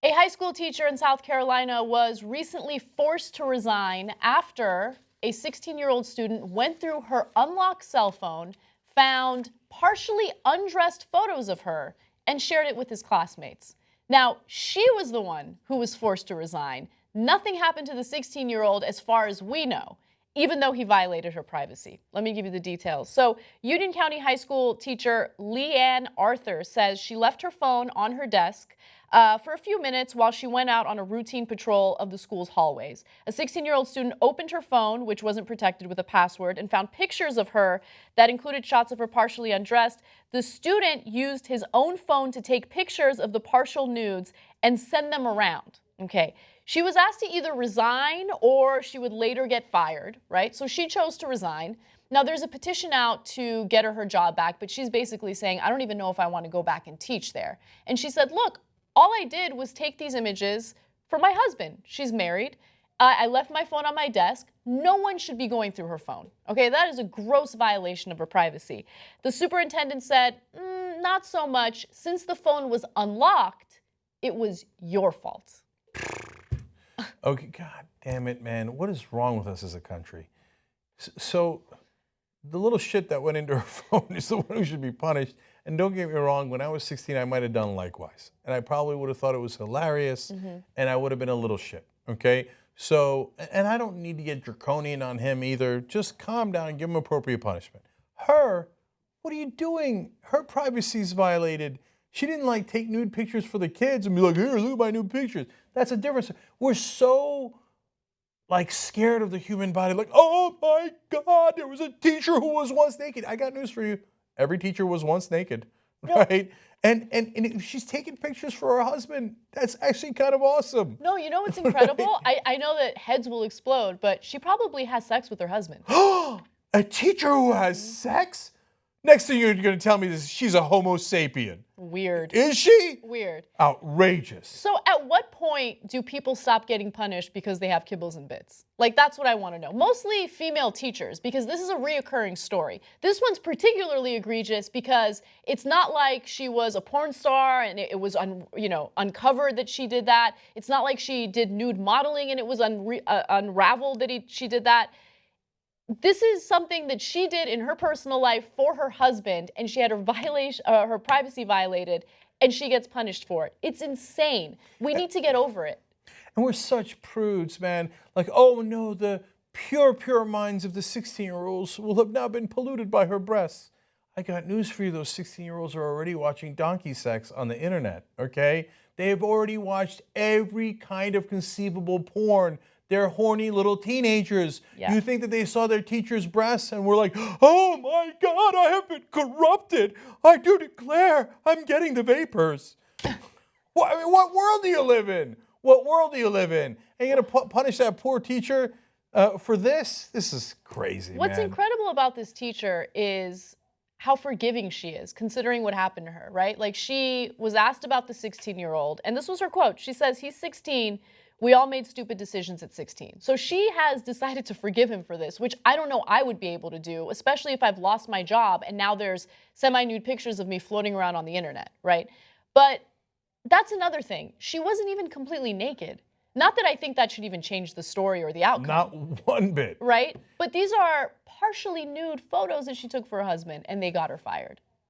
A high school teacher in South Carolina was recently forced to resign after a 16-year-old student went through her unlocked cell phone, found partially undressed photos of her, and shared it with his classmates. Now, she was the one who was forced to resign. Nothing happened to the 16-year-old as far as we know, even though he violated her privacy. Let me give you the details. So, Union County High School teacher Leigh Anne Arthur says she left her phone on her desk for a few minutes while she went out on a routine patrol of the school's hallways. A 16-year-old student opened her phone, which wasn't protected with a password, and found pictures of her that included shots of her partially undressed. The student used his own phone to take pictures of the partial nudes and send them around. Okay. She was asked to either resign or she would later get fired, right? So she chose to resign. Now, there's a petition out to get her job back, but she's basically saying, I don't even know if I want to go back and teach there. And she said, look, all I did was take these images for my husband. She's married. I left my phone on my desk. No one should be going through her phone. Okay, that is a gross violation of her privacy. The superintendent said, not so much. Since the phone was unlocked, it was your fault. Okay, God damn it, man. What is wrong with us as a country? So the little shit that went into her phone is the one who should be punished. And don't get me wrong, when I was 16, I might have done likewise. And I probably would have thought it was hilarious, and I would have been a little shit, okay? So, and I don't need to get draconian on him either. Just calm down and give him appropriate punishment. Her, what are you doing? Her privacy's violated. She didn't like take nude pictures for the kids and be like, here, look at my nude pictures. That's a difference. We're so like scared of the human body. Like, oh my God, there was a teacher who was once naked. I got news for you. Every teacher was once naked, right? And if she's taking pictures for her husband, that's actually kind of awesome. No, you know what's incredible? I know that heads will explode, but she probably has sex with her husband. A teacher who has sex? Next thing you're going to tell me is she's a homo sapien. Weird. Is she? Weird. Outrageous. So at what point do people stop getting punished because they have kibbles and bits? Like, that's what I want to know. Mostly female teachers, because this is a reoccurring story. This one's particularly egregious because it's not like she was a porn star and it was uncovered that she did that. It's not like she did nude modeling and it was unraveled that she did that. This is something that she did in her personal life for her husband, and she had her privacy violated, and she gets punished for it. It's insane. We need to get over it. And we're such prudes, man. Like, oh no, the pure minds of the 16-year-olds will have now been polluted by her breasts. I got news for you. Those 16-year-olds are already watching donkey sex on the internet, okay? They have already watched every kind of conceivable porn. They're horny little teenagers. Yeah. You think that they saw their teacher's breasts and were like, oh my God, I have been corrupted. I do declare I'm getting the vapors. What world do you live in? What world do you live in? And you're going to punish that poor teacher for this? This is crazy, What's incredible about this teacher is how forgiving she is, considering what happened to her, right? Like, she was asked about the 16-year-old, and this was her quote. She says, he's 16. We all made stupid decisions at 16. So she has decided to forgive him for this, which I don't know I would be able to do, especially if I've lost my job and now there's semi-nude pictures of me floating around on the internet, right? But that's another thing. She wasn't even completely naked. Not that I think that should even change the story or the outcome. Not one bit. Right? But these are partially nude photos that she took for her husband, and they got her fired.